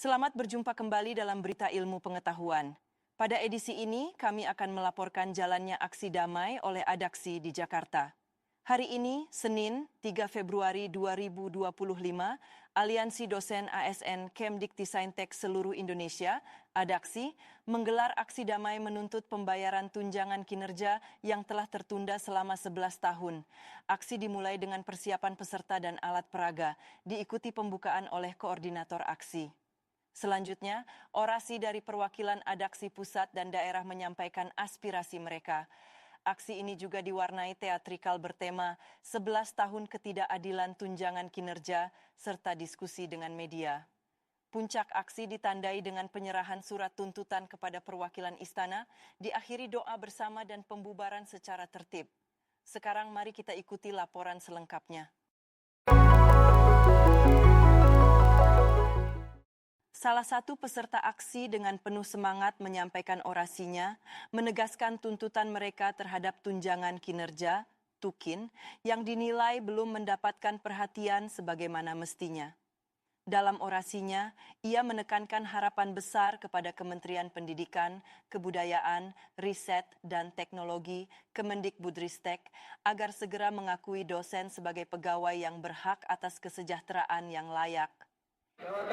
Selamat berjumpa kembali dalam Berita Ilmu Pengetahuan. Pada edisi ini, kami akan melaporkan jalannya aksi damai oleh Adaksi di Jakarta. Hari ini, Senin, 3 Februari 2025, Aliansi Dosen ASN Kemdiktisaintek Seluruh Indonesia, Adaksi, menggelar aksi damai menuntut pembayaran tunjangan kinerja yang telah tertunda selama 11 tahun. Aksi dimulai dengan persiapan peserta dan alat peraga, diikuti pembukaan oleh koordinator aksi. Selanjutnya, orasi dari perwakilan Adaksi Pusat dan daerah menyampaikan aspirasi mereka. Aksi ini juga diwarnai teatrikal bertema 11 tahun ketidakadilan tunjangan kinerja serta diskusi dengan media. Puncak aksi ditandai dengan penyerahan surat tuntutan kepada perwakilan istana, diakhiri doa bersama dan pembubaran secara tertib. Sekarang mari kita ikuti laporan selengkapnya. Salah satu peserta aksi dengan penuh semangat menyampaikan orasinya, menegaskan tuntutan mereka terhadap tunjangan kinerja, TUKIN, yang dinilai belum mendapatkan perhatian sebagaimana mestinya. Dalam orasinya, ia menekankan harapan besar kepada Kementerian Pendidikan, Kebudayaan, Riset, dan Teknologi, Kemendikbudristek, agar segera mengakui dosen sebagai pegawai yang berhak atas kesejahteraan yang layak.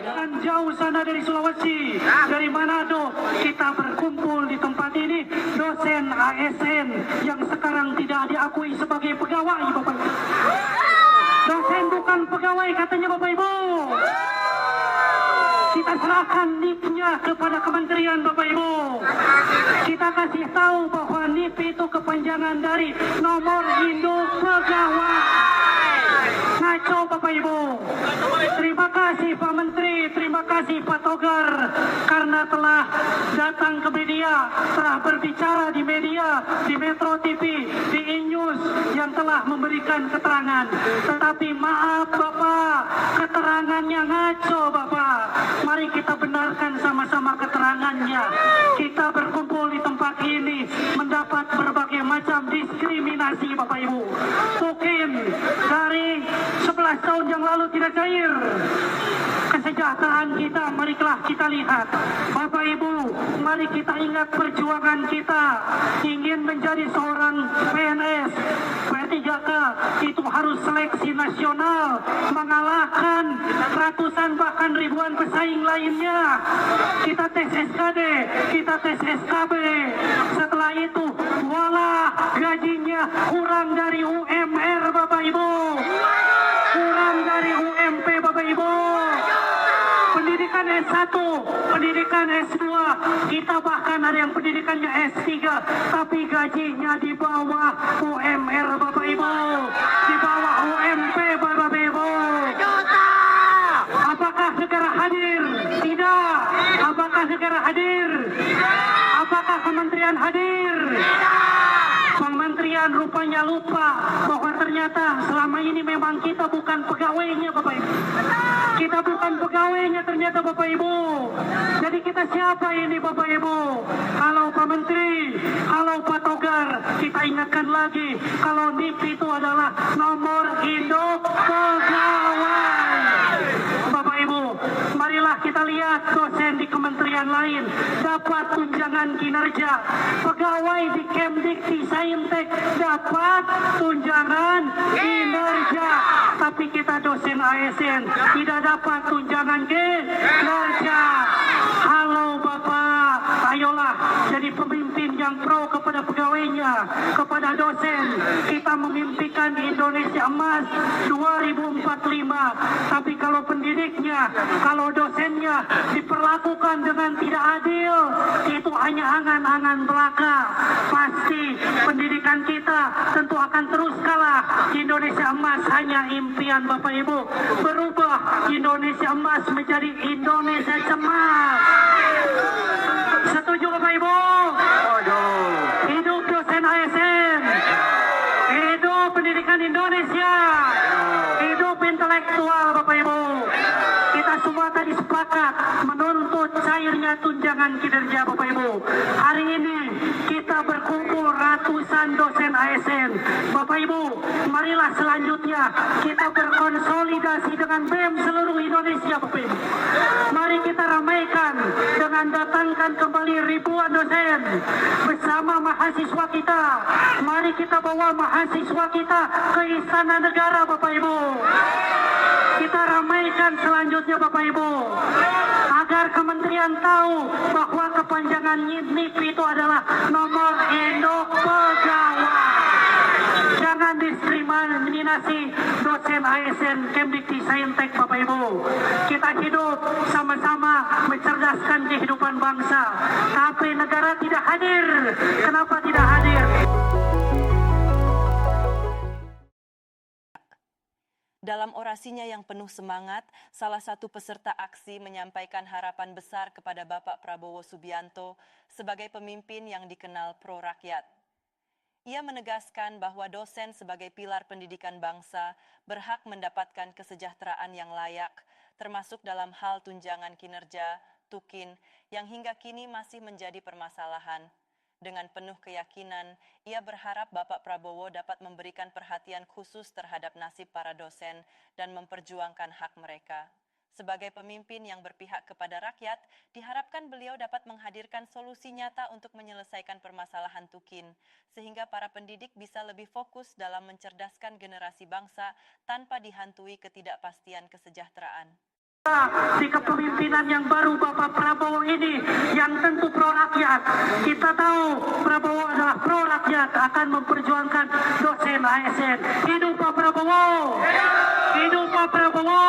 Dan jauh sana dari Sulawesi, dari Manado, kita berkumpul di tempat ini, dosen ASN yang sekarang tidak diakui sebagai pegawai, Bapak Ibu. Dosen bukan pegawai, katanya Bapak Ibu. Kita serahkan NIP-nya kepada kementerian, Bapak Ibu. Kita kasih tahu bahwa NIP itu kepanjangan dari nomor induk pegawai. Ngaco, Bapak Ibu. Terima kasih Pak Menteri, terima kasih Pak Togar karena telah datang ke media, telah berbicara di media, di Metro TV, di INews yang telah memberikan keterangan. Tetapi maaf Bapak, keterangannya ngaco Bapak. Mari kita benarkan sama-sama keterangannya. Kita berkumpul di tempat ini mendapat berbagai macam diskriminasi Bapak Ibu. Mungkin dari 11 tahun yang lalu tidak cair. Kesejahteraan kita, marilah kita lihat. Bapak Ibu, mari kita ingat perjuangan kita. Ingin menjadi seorang PNS, P3K, itu harus seleksi nasional, mengalahkan ratusan bahkan ribuan pesaing lainnya. Kita tes SKD, kita tes SKB. Setelah itu, walah gajinya kurang dari UMR Bapak Ibu. Kurang dari UMP Bapak Ibu. Pendidikan S1, pendidikan S2, kita bahkan ada yang pendidikannya S3, tapi gajinya di bawah UMR Bapak Ibu, di bawah UMP Bapak Ibu. Apakah negara hadir? Tidak. Apakah negara hadir? Apakah kementerian hadir? Kementerian rupanya lupa bahwa ternyata selama ini memang kita bukan pegawainya Bapak Ibu. Kita bukan pegawainya ternyata Bapak Ibu. Jadi kita siapa ini Bapak Ibu? Kalau Pak Menteri, kalau Pak Togar, kita ingatkan lagi kalau NIP itu adalah nomor induk pegawai. Bapak Ibu, marilah kita lihat dosen di kementerian lain dapat tunjangan kinerja. Pegawai di Kemdiktisaintek dapat tunjangan kinerja. Tapi kita dosen ASN tidak dapat tunjangan kinerja. Halo Bapak, ayolah jadi pemimpin yang pro kepada pegawainya, kepada dosen. Kita memimpikan Indonesia Emas 2045. Tapi kalau pendidiknya, kalau dosennya diperlakukan dengan tidak adil, itu hanya angan-angan belaka. Pasti pendidikan kita tentu akan terus kalah. Indonesia Emas hanya impian Bapak Ibu. Berubah Indonesia Emas menjadi Indonesia Cemas. Setuju Bapak Ibu? Hidup dosen ASN. Hidup pendidikan Indonesia. Hidup intelektual Bapak Ibu. Kita semua tadi sepakat menuntut cairnya tunjangan tunjangan kinerja Bapak Ibu. Hari ini kita berkumpul ratusan dosen ASN. Bapak Ibu, marilah selanjutnya kita berkonsolidasi dengan BEM seluruh Indonesia Bapak Ibu. Mari kita ramaikan dengan datangkan kembali ribuan dosen bersama mahasiswa kita. Mari kita bawa mahasiswa kita ke Istana Negara Bapak Ibu. Kita ramaikan selanjutnya Bapak Ibu, agar kementerian tahu bahwa kepanjangan NIP itu adalah nomor induk pegawai. Jangan diskriminasi dosen ASN Kemdikti Saintek Bapak Ibu. Kita hidup sama-sama mencerdaskan kehidupan bangsa. Tapi negara tidak hadir. Kenapa tidak hadir? Dalam orasinya yang penuh semangat, salah satu peserta aksi menyampaikan harapan besar kepada Bapak Prabowo Subianto sebagai pemimpin yang dikenal pro-rakyat. Ia menegaskan bahwa dosen sebagai pilar pendidikan bangsa berhak mendapatkan kesejahteraan yang layak, termasuk dalam hal tunjangan kinerja, tukin, yang hingga kini masih menjadi permasalahan. Dengan penuh keyakinan, ia berharap Bapak Prabowo dapat memberikan perhatian khusus terhadap nasib para dosen dan memperjuangkan hak mereka. Sebagai pemimpin yang berpihak kepada rakyat, diharapkan beliau dapat menghadirkan solusi nyata untuk menyelesaikan permasalahan tukin, sehingga para pendidik bisa lebih fokus dalam mencerdaskan generasi bangsa tanpa dihantui ketidakpastian kesejahteraan. Di kepemimpinan yang baru Bapak Prabowo ini yang tentu pro rakyat. Kita tahu Prabowo adalah pro rakyat, akan memperjuangkan dosen ASN. Hidup Pak Prabowo! Hidup Pak Prabowo!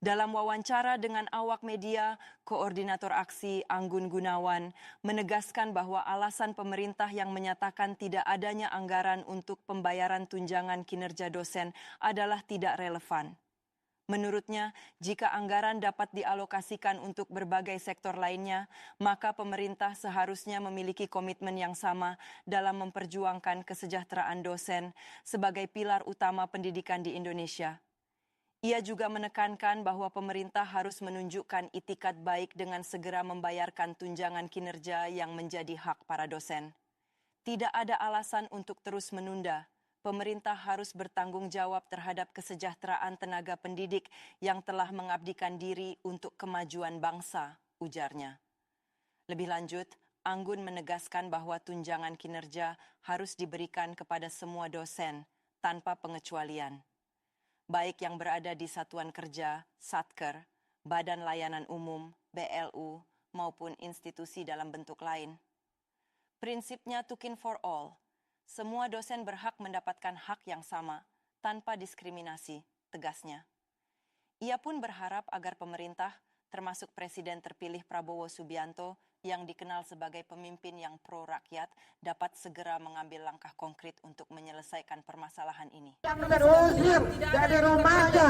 Dalam wawancara dengan awak media, Koordinator Aksi Anggun Gunawan menegaskan bahwa alasan pemerintah yang menyatakan tidak adanya anggaran untuk pembayaran tunjangan kinerja dosen adalah tidak relevan. Menurutnya, jika anggaran dapat dialokasikan untuk berbagai sektor lainnya, maka pemerintah seharusnya memiliki komitmen yang sama dalam memperjuangkan kesejahteraan dosen sebagai pilar utama pendidikan di Indonesia. Ia juga menekankan bahwa pemerintah harus menunjukkan itikat baik dengan segera membayarkan tunjangan kinerja yang menjadi hak para dosen. Tidak ada alasan untuk terus menunda. Pemerintah harus bertanggung jawab terhadap kesejahteraan tenaga pendidik yang telah mengabdikan diri untuk kemajuan bangsa, ujarnya. Lebih lanjut, Anggun menegaskan bahwa tunjangan kinerja harus diberikan kepada semua dosen tanpa pengecualian, baik yang berada di Satuan Kerja, Satker, Badan Layanan Umum, BLU, maupun institusi dalam bentuk lain. Prinsipnya tukin for all. Semua dosen berhak mendapatkan hak yang sama, tanpa diskriminasi, tegasnya. Ia pun berharap agar pemerintah, termasuk Presiden terpilih Prabowo Subianto, yang dikenal sebagai pemimpin yang pro-rakyat, dapat segera mengambil langkah konkret untuk menyelesaikan permasalahan ini. Yang terusir dari rumahnya,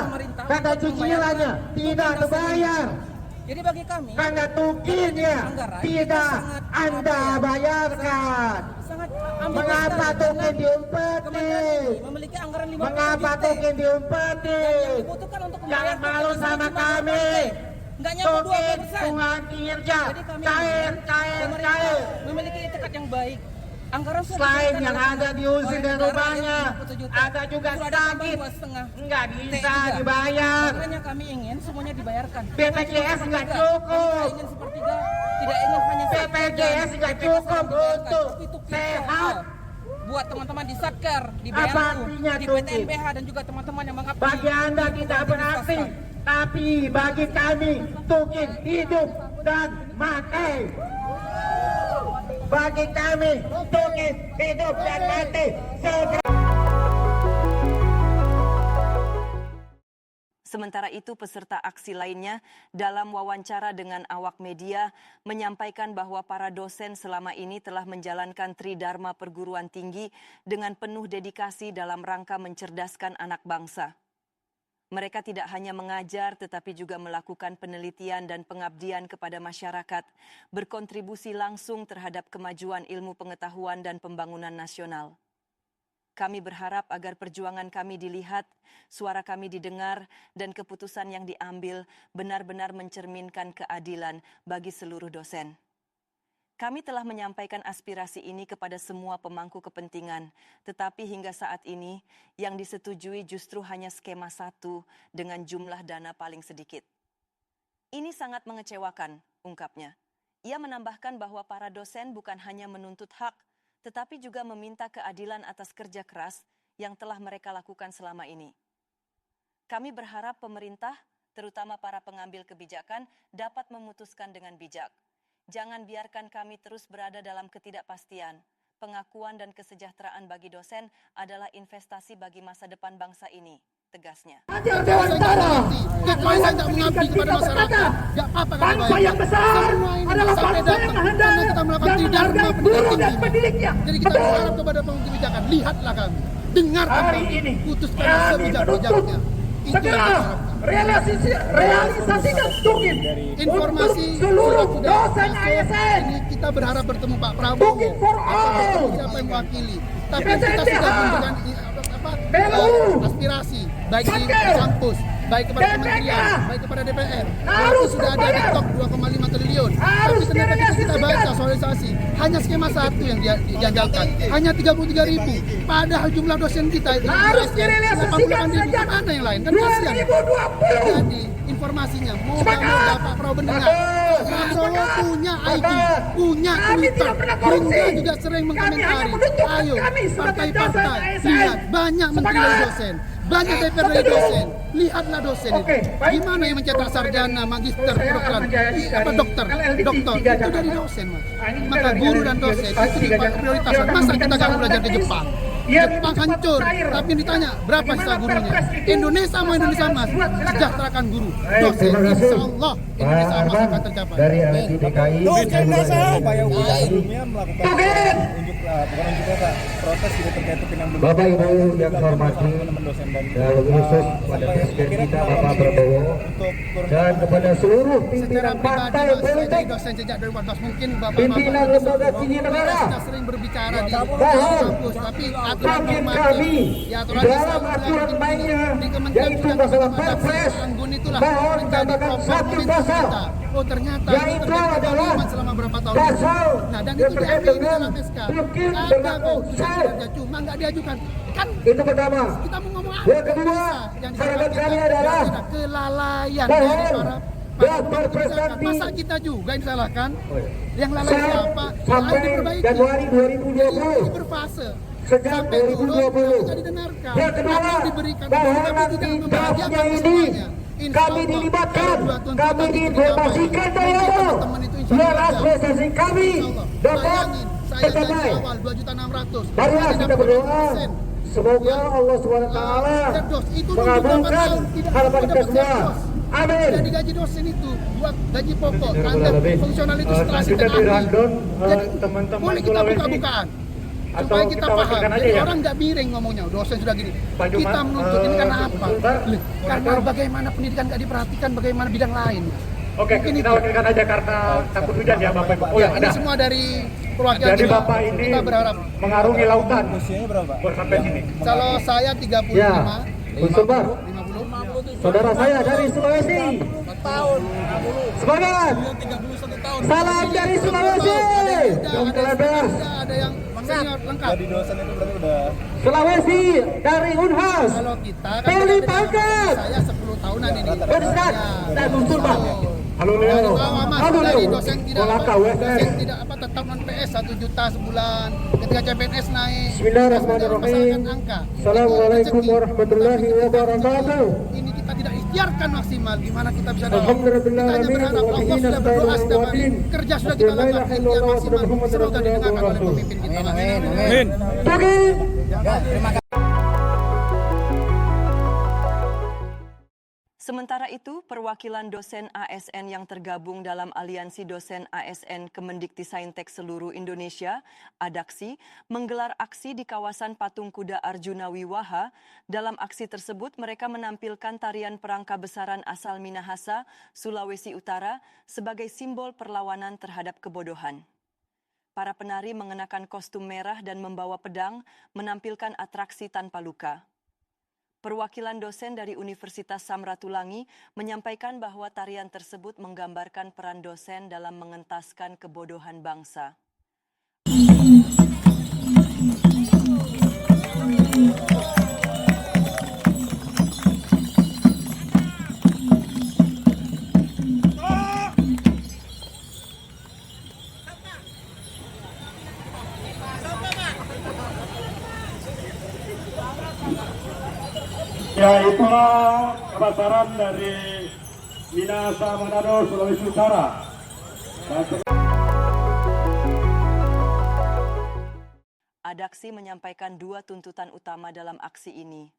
karena cicilannya tidak terbayar. Jadi bagi kami, karena tukinnya tidak Anda bayarkan. Mengapa tukin diumpetin? memiliki anggaran 50 Mengapa juta tukin diumpetin? dibutuhkan untuk Jangan malu sama kami. Nggak nyampe Tukin 20%. tunjangan kinerja Jadi kami cair. pemerintah memiliki itikat yang baik. Anggaran sudah Selain diberikan yang oleh ada diusir oleh dari negara rumahnya, yang 50 juta. ada juga Sudah ada sakit, tambahan 2,5. nggak bisa T3. dibayar. Makanya kami ingin semuanya dibayarkan. BPJS nggak Kami cukup. tidak ingin sepertiga, tidak ingin hanya BPJS nggak BPK cukup dibayarkan, untuk tapi tukin sehat. buat teman-teman di Satker, di Apa BLU, artinya di tukin? PTNBH dan juga teman-teman yang mengabdi. Bagi Anda tidak berarti, tapi bagi kami tukin hidup dan mati. Bagi kami tukin hidup dan mati. Sementara itu, peserta aksi lainnya dalam wawancara dengan awak media menyampaikan bahwa para dosen selama ini telah menjalankan tridharma perguruan tinggi dengan penuh dedikasi dalam rangka mencerdaskan anak bangsa. Mereka tidak hanya mengajar tetapi juga melakukan penelitian dan pengabdian kepada masyarakat, berkontribusi langsung terhadap kemajuan ilmu pengetahuan dan pembangunan nasional. Kami berharap agar perjuangan kami dilihat, suara kami didengar, dan keputusan yang diambil benar-benar mencerminkan keadilan bagi seluruh dosen. Kami telah menyampaikan aspirasi ini kepada semua pemangku kepentingan, tetapi hingga saat ini yang disetujui justru hanya skema 1 dengan jumlah dana paling sedikit. Ini sangat mengecewakan, ungkapnya. Ia menambahkan bahwa para dosen bukan hanya menuntut hak, tetapi juga meminta keadilan atas kerja keras yang telah mereka lakukan selama ini. Kami berharap pemerintah, terutama para pengambil kebijakan, dapat memutuskan dengan bijak. Jangan biarkan kami terus berada dalam ketidakpastian. Pengakuan dan kesejahteraan bagi dosen adalah investasi bagi masa depan bangsa ini, tegasnya. Hadir Dewantara, Saya tak mengabdi kepada masyarakat. Gak apa-apa kami bangsa bayar. yang besar Semua ini adalah sampai bangsa yang datang handal karena kita melakukan dan tidak menghargai guru dan pendidiknya. Jadi kita Betul. berharap kepada pengambil kebijakan, lihatlah kami, dengarkan Hari kami, ini putuskan kami sebijak-bijaknya. menuntut Itu yang segera kita harapkan. realisasikan Tukin Informasi untuk seluruh sudah dosen masuk. ASN. Ini kita berharap bertemu Pak Prabowo Tukin for all. atau siapa yang mewakili. Tapi kita PTTH. sudah memberikan BLU. aspirasi baik di Satker. kampus, baik kepada BPK. kementerian, baik kepada DPR. Harus Itu sudah ada di berbayar. stok 2,5 triliun. Harus Tapi ternyata kita baca direalisasikan. sosialisasi hanya skema 1 yang dijanjalkan, hanya 33.000. Padahal jumlah dosen kita itu Harus direalisasikan 88.000. sejak Mana yang lain? Kan kasihan. 2020. Jadi informasinya moga-moga Sepakat. Pak Prabowo mendengar. Bagus. Pak Prabowo Sepakat. punya IG, Sepakat. punya Kami Twitter, tidak pernah korupsi. Bunda juga sering Kami hanya mengkomentari. menuntut Ayo, kami sebagai partai-partai, dosen ASN. lihat banyak menteri dari Sepakat. dosen, banyak DPR dari Setuju. dosen. Lihatlah dosen Oke, itu. baik. Gimana yang mencetak sarjana, magister, Saya kedokteran, akan menjadi apa dari dokter, LLDT dokter 3 itu dari Jakarta. dosen, Mas. Ini kita Maka dari guru dan LLDT dosen 3 itu Jakarta. prioritas. Dia akan Masa kita memberikan gak belajar ke teknis. Jepang? Dia Jepang cepat hancur, cair. tapi yang ditanya berapa Bagaimana sisa gurunya? Perpres itu Indonesia mau Indonesia pasal Mas, yang dibuat, silakan. sejahterakan guru, Baik, dosen, terima kasih. insya Allah Indonesia Pak Emas Arman akan tercapai. dari LLDT DKI. Upaya sebelumnya melakukan Tukin. bukan unjuk rasa, protes gitu terkait Tukin yang belum Bapak Ibu yang saya hormati, teman-teman dosen dan dan khusus kepada Presiden kita Bapak Prabowo untuk turun dan kepada seluruh Secara pimpinan pribadi partai Mas, saya politik, jadi dosen sejak 2014 mungkin pimpinan lembaga tinggi negara, kita sering berbicara di Mohon. kampus, tapi aturan Bagi normatif kami di aturan dalam aturan mainnya, di Kementerian yaitu juga masalah ada Perpres, Anggun itulah mohon menjadi tambahkan pokok satu pemimpin pasal, kita. Oh ternyata yaitu itu terjadi adalah kebalikan selama berapa tahun pasal nah dan yang itu terkait diambil di dengan dalam SK Tukin ada berlaku kok sudah sel. kinerja cuma nggak diajukan kan Itu pertama. kita mau ngomong apa Yang kedua, yang syarat disampaikan kami adalah ada kelalaian mohon dari para daftar kebijakan. prestasi Masa kita juga yang disalahkan yang lalai sel siapa sampai Ayo diperbaiki. Januari Ini 2020. berfase Sejak sampai turun 2020. tidak didengarkan Yang kedua, atau diberikan bahwa tapi nanti tidak draftnya membahagiakan ini semuanya. Insya kami Allah, dilibatkan, kalau dua tuntutan kami itu diinformasikan dicapai, dari mungkin awal. teman-teman itu insya Biar Allah ada. aspirasi kami Insya Allah. dapat Bayangin, saya dari tercapai. awal 2.600.000. Marilah Saya kita dapat berdoa. 20%. Semoga Allah SWT Cerdos, itu mengabulkan harapan kita semua. Amin. Jadi gaji dosen itu buat gaji pokok, Ya, anda lebih. fungsional itu setelah Kita ahli. di rundown, Jadi teman-teman boleh kita Sulawesi. buka-bukaan. Atau Supaya kita kita paham. wakilkan aja Jadi ya? orang nggak miring ngomongnya, dosen sudah gini. Pak Jumat, Kita menuntut ini karena apa? sebentar. Karena bagaimana pendidikan nggak diperhatikan, bagaimana bidang lain. Oke, Mungkin kita itu. wakilkan aja karena takut hujan ya Bapak Ibu. Oh ya, Ini ada. semua dari perwakilan Jadi kita. Bapak ini Kita berharap. mengarungi lautan usianya berapa? buat sampai sini. Kalau saya 35, Ya, Usulbar. 50. Saudara saya dari Sulawesi. Semangat. Salam dari Sulawesi. Yang terlepas. Ada yang senior lengkap. Jadi dosen itu berarti udah Sulawesi dari Unhas. Kalau kita kan Pilih beda-beda. pangkat. Saya 10 tahunan ini. Ustaz dan Unsur Pak. Halo Dari Leo. bawah Mas, Halo dari Leo. dosen tidak Sekolah apa, KWSN. dosen tidak apa tetap non PS 1 juta sebulan. Ketika CPNS naik. Bismillahirrahmanirrahim. Masalahkan angka. Assalamualaikum Itu rezeki. warahmatullahi Tapi kita wabarakatuh. Ini kita tidak ikhtiarkan maksimal. Gimana kita bisa dapat? Alhamdulillah Kita hanya berharap Allah sudah berdoa setiap hari. Kerja sudah kita lakukan. Ikhtiar maksimal. Semoga didengarkan oleh pemimpin kita. Amin. Tukin. Sementara itu, perwakilan dosen ASN yang tergabung dalam Aliansi Dosen ASN Kemendiktisaintek Seluruh Indonesia, ADAKSI, menggelar aksi di kawasan Patung Kuda Arjuna Wiwaha. Dalam aksi tersebut, mereka menampilkan tarian perangka besaran asal Minahasa, Sulawesi Utara, sebagai simbol perlawanan terhadap kebodohan. Para penari mengenakan kostum merah dan membawa pedang menampilkan atraksi tanpa luka. Perwakilan dosen dari Universitas Samratulangi menyampaikan bahwa tarian tersebut menggambarkan peran dosen dalam mengentaskan kebodohan bangsa. Ya, itulah kebesaran dari Minasa Manado, Sulawesi Utara. Adaksi menyampaikan 2 tuntutan utama dalam aksi ini.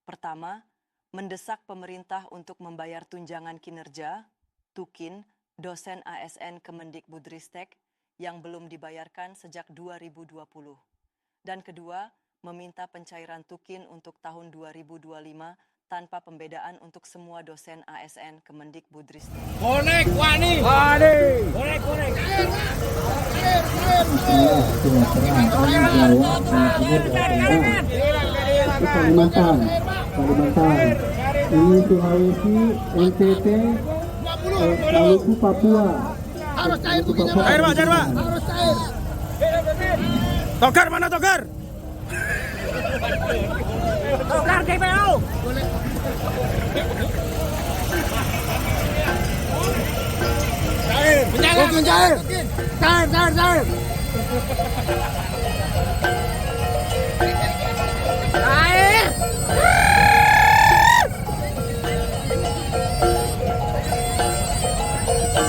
Pertama, mendesak pemerintah untuk membayar tunjangan kinerja, Tukin, dosen ASN Kemendikbudristek yang belum dibayarkan sejak 2020. Dan kedua, meminta pencairan Tukin untuk tahun 2025 tanpa pembedaan untuk semua dosen ASN Kemendikbudristek. Bonek wani. Wani. Bonek. Kalimantan. Ini Sulawesi, NTT, Maluku, Papua. Harus cair Tukin. Cair, Pak. Harus cair. Togar mana Togar? Togar DPO. Cair. Tukin cair. Cair. Cair.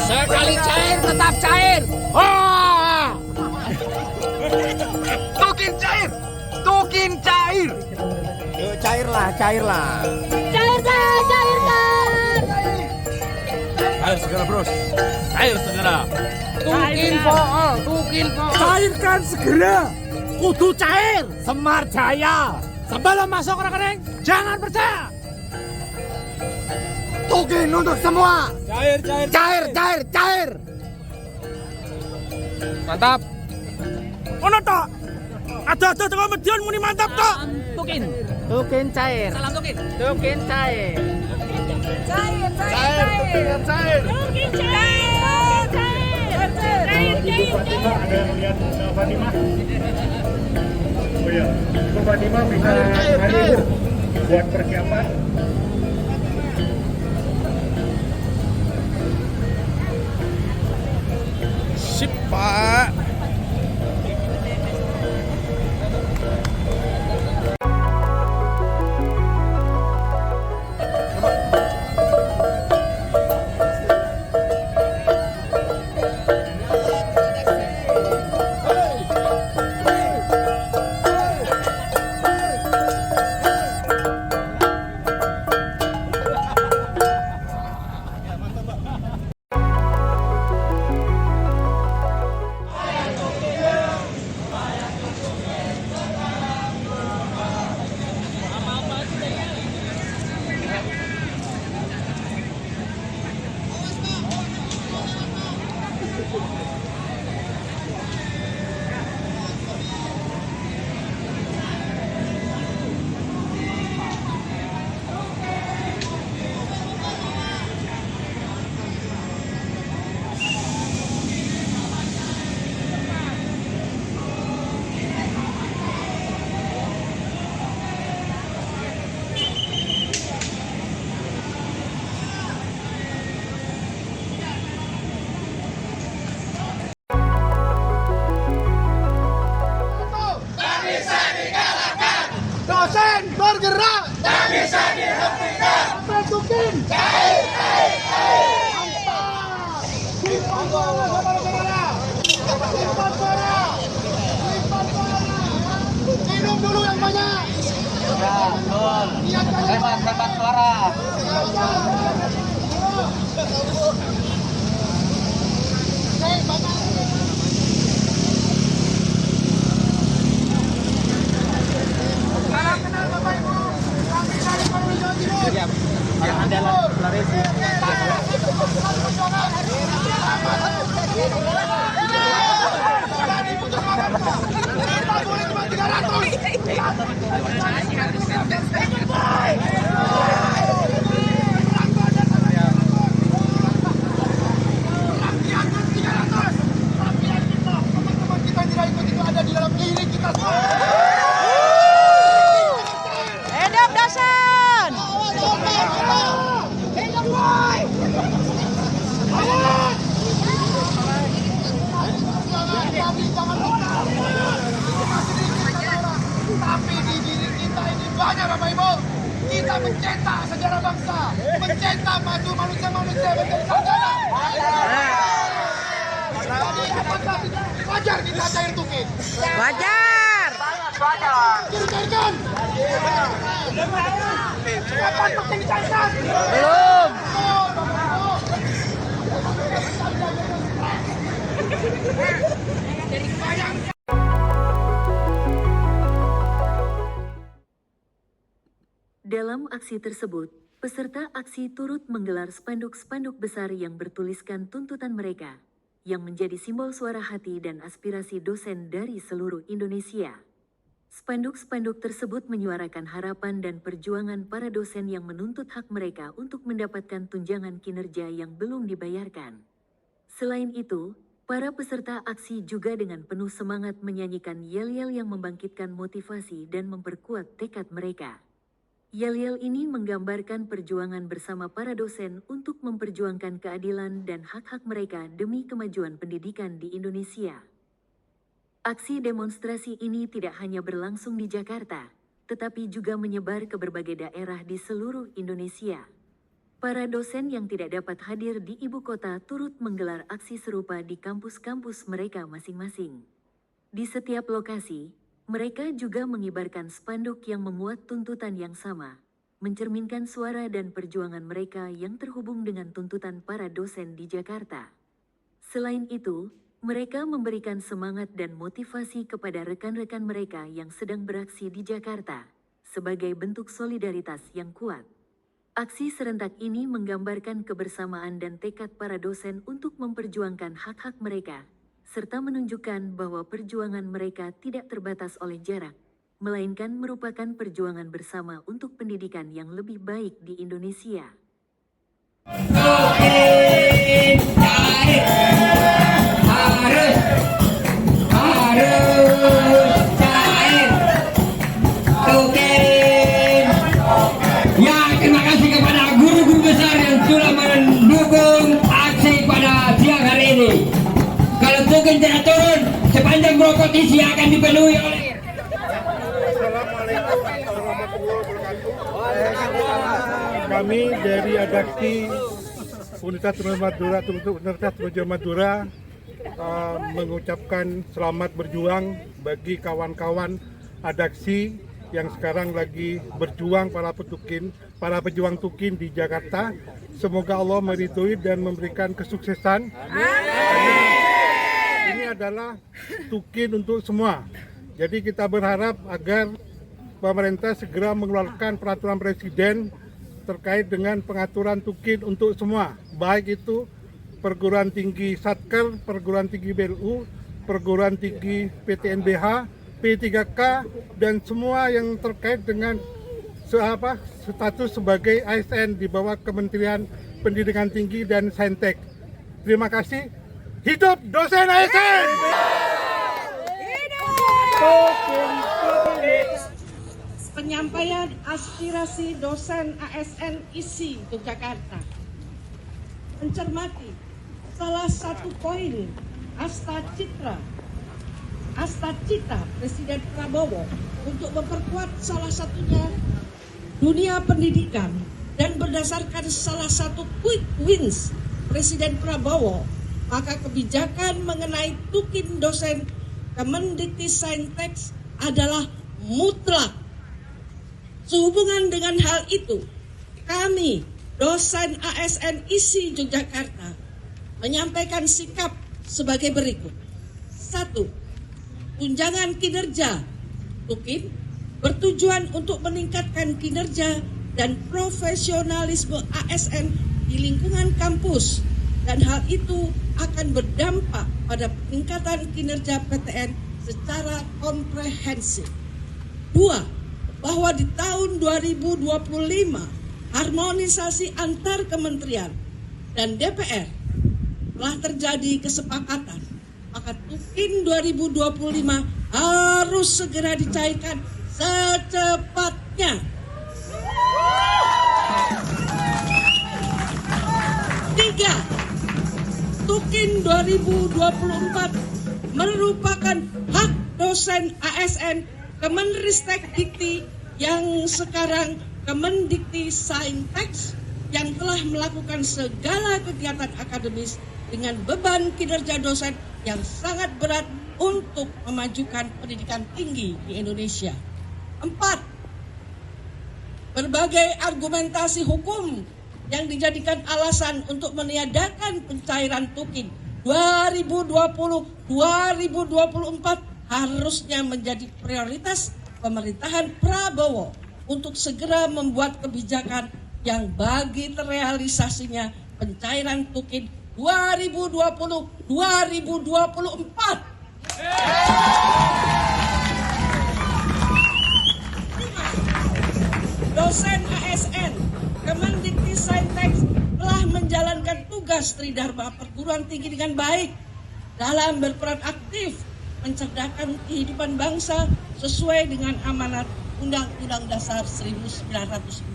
Sekali cair tetap cair. Oh! Tukin cair. Yuk cairlah. Cair, segera, Bros. Cair, segera. Tukin po. Cairkan segera. Kudu cair. Semar Jaya. Sebelum masuk rekening, jangan percaya. Tukin untuk semua. Cair. Mantap. Ono tok. Ada tengah median muni mantap tok. Tukin cair. Salam Tukin. Tukin cair. Ibu Fatimah, ada yang lihat Fatimah? Oh iya, Ibu Fatimah bisa hadir buat persiapan. Sip, Pak. Dosen bergerak, tak bisa dihentikan. Tukin, cair. Lipat suara, saudara-saudara. Lipat suara. Minum dulu yang banyak. Ya, betul. Lipat suara. Yang adalah Sulawesi. Tapi di diri kita ini banyak Bapak Ibu. Kita mencetak sejarah bangsa, mencetak maju manusia-manusia menjadi sarjana. Jadi apakah wajar kita cair tukin? Wajar. Cairkan. Kapan tukin dicairkan? Belum. Dalam aksi tersebut, peserta aksi turut menggelar spanduk-spanduk besar yang bertuliskan tuntutan mereka, yang menjadi simbol suara hati dan aspirasi dosen dari seluruh Indonesia. Spanduk-spanduk tersebut menyuarakan harapan dan perjuangan para dosen yang menuntut hak mereka untuk mendapatkan tunjangan kinerja yang belum dibayarkan. Selain itu, para peserta aksi juga dengan penuh semangat menyanyikan yel-yel yang membangkitkan motivasi dan memperkuat tekad mereka. Yel-yel ini menggambarkan perjuangan bersama para dosen untuk memperjuangkan keadilan dan hak-hak mereka demi kemajuan pendidikan di Indonesia. Aksi demonstrasi ini tidak hanya berlangsung di Jakarta, tetapi juga menyebar ke berbagai daerah di seluruh Indonesia. Para dosen yang tidak dapat hadir di ibu kota turut menggelar aksi serupa di kampus-kampus mereka masing-masing. Di setiap lokasi, mereka juga mengibarkan spanduk yang memuat tuntutan yang sama, mencerminkan suara dan perjuangan mereka yang terhubung dengan tuntutan para dosen di Jakarta. Selain itu, mereka memberikan semangat dan motivasi kepada rekan-rekan mereka yang sedang beraksi di Jakarta, sebagai bentuk solidaritas yang kuat. Aksi serentak ini menggambarkan kebersamaan dan tekad para dosen untuk memperjuangkan hak-hak mereka, serta menunjukkan bahwa perjuangan mereka tidak terbatas oleh jarak, melainkan merupakan perjuangan bersama untuk pendidikan yang lebih baik di Indonesia. Ya, terima kasih kepada guru-guru besar yang sudah mendukung aksi pada siang hari ini. Kalau tukin tidak turun, sepanjang kompetisi akan dipenuhi oleh. Assalamualaikum warahmatullahi wabarakatuh. Kami dari Adaksi Universitas Trunojoyo Madura mengucapkan selamat berjuang bagi kawan-kawan Adaksi yang sekarang lagi berjuang para pejuang tukin di Jakarta. Semoga Allah meridhoi dan memberikan kesuksesan. Ini adalah tukin untuk semua. Jadi kita berharap agar pemerintah segera mengeluarkan peraturan presiden terkait dengan pengaturan tukin untuk semua. Baik itu perguruan tinggi Satker, perguruan tinggi BLU, perguruan tinggi PTNBH, P3K, dan semua yang terkait dengan status sebagai ASN di bawah Kementerian Pendidikan Tinggi dan Saintek. Terima kasih. Hidup dosen ASN! Penyampaian aspirasi dosen ASN ISI Yogyakarta. Mencermati salah satu poin Astacita Presiden Prabowo untuk memperkuat salah satunya dunia pendidikan, dan berdasarkan salah satu quick wins Presiden Prabowo, maka kebijakan mengenai tukin dosen Kemendikti-Saintek adalah mutlak. Sehubungan dengan hal itu, kami dosen ASN ISI Yogyakarta menyampaikan sikap sebagai berikut. 1. Tunjangan kinerja tukin bertujuan untuk meningkatkan kinerja dan profesionalisme ASN di lingkungan kampus, dan hal itu akan berdampak pada peningkatan kinerja PTN secara komprehensif. 2. Bahwa di tahun 2025 harmonisasi antar kementerian dan DPR telah terjadi kesepakatan, maka tukin 2025 harus segera dicairkan secepatnya. 3. Tukin 2024 merupakan hak dosen ASN Kemenristek Dikti yang sekarang Kemendikti Saintek yang telah melakukan segala kegiatan akademis dengan beban kinerja dosen yang sangat berat untuk memajukan pendidikan tinggi di Indonesia. 4. Berbagai argumentasi hukum yang dijadikan alasan untuk meniadakan pencairan Tukin 2020-2024 harusnya menjadi prioritas pemerintahan Prabowo untuk segera membuat kebijakan yang bagi terrealisasinya pencairan Tukin 2020-2024. Dosen ASN Kemendikti Saintek telah menjalankan tugas Tridharma perguruan tinggi dengan baik dalam berperan aktif mencerdaskan kehidupan bangsa sesuai dengan amanat Undang-Undang Dasar 1945.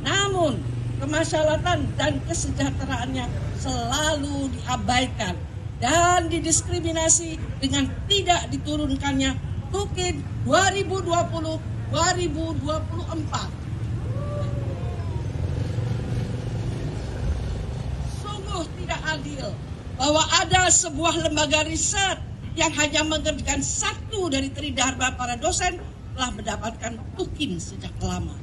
Namun, kemaslahatan dan kesejahteraannya selalu diabaikan dan didiskriminasi dengan tidak diturunkannya Tukin 2020-2024. Sungguh tidak adil bahwa ada sebuah lembaga riset yang hanya mengerjakan satu dari Tridharma para dosen telah mendapatkan Tukin sejak lama.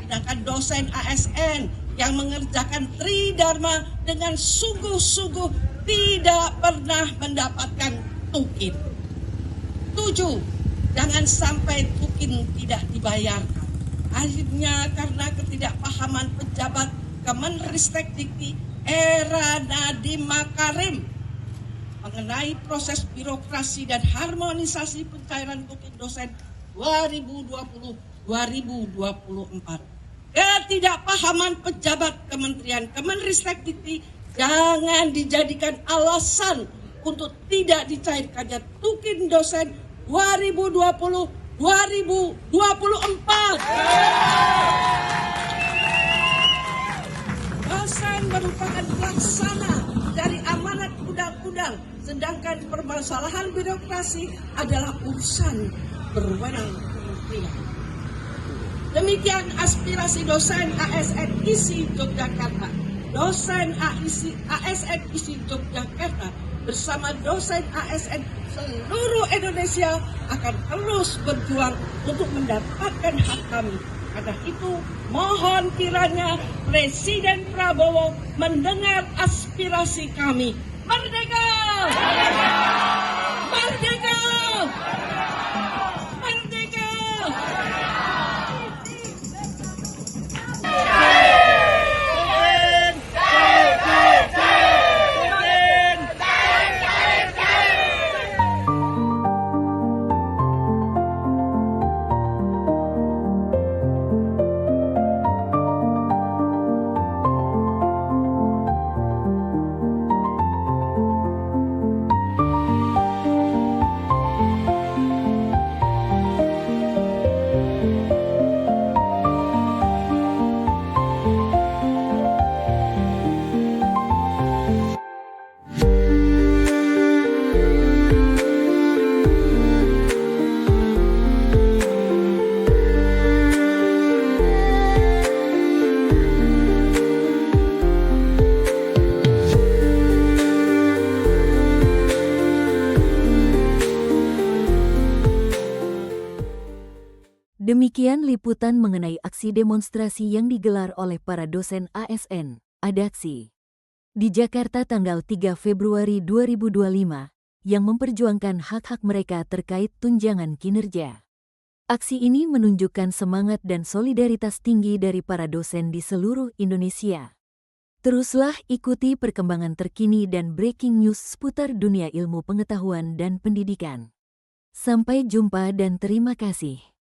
Sedangkan dosen ASN yang mengerjakan Tridharma dengan sungguh-sungguh tidak pernah mendapatkan Tukin. 7. Jangan sampai Tukin tidak dibayarkan. Akhirnya karena ketidakpahaman pejabat Kemenristek Dikti era Nadiem Makarim mengenai proses birokrasi dan harmonisasi pencairan Tukin dosen 2020-2024. Ketidakpahaman pejabat Kementerian Kemenristek Dikti jangan dijadikan alasan untuk tidak dicairkannya Tukin dosen 2020-2024. Dosen merupakan pelaksana dari amanat undang-undang, sedangkan permasalahan birokrasi adalah urusan berwenang kementerian. Demikian aspirasi dosen ASN ISI Yogyakarta. Dosen ASN ISI Yogyakarta bersama dosen ASN seluruh Indonesia akan terus berjuang untuk mendapatkan hak kami. Karena itu, mohon kiranya Presiden Prabowo mendengar aspirasi kami. Merdeka! Merdeka! Merdeka! Demikian liputan mengenai aksi demonstrasi yang digelar oleh para dosen ASN, ADAKSI, di Jakarta tanggal 3 Februari 2025, yang memperjuangkan hak-hak mereka terkait tunjangan kinerja. Aksi ini menunjukkan semangat dan solidaritas tinggi dari para dosen di seluruh Indonesia. Teruslah ikuti perkembangan terkini dan breaking news seputar dunia ilmu pengetahuan dan pendidikan. Sampai jumpa dan terima kasih.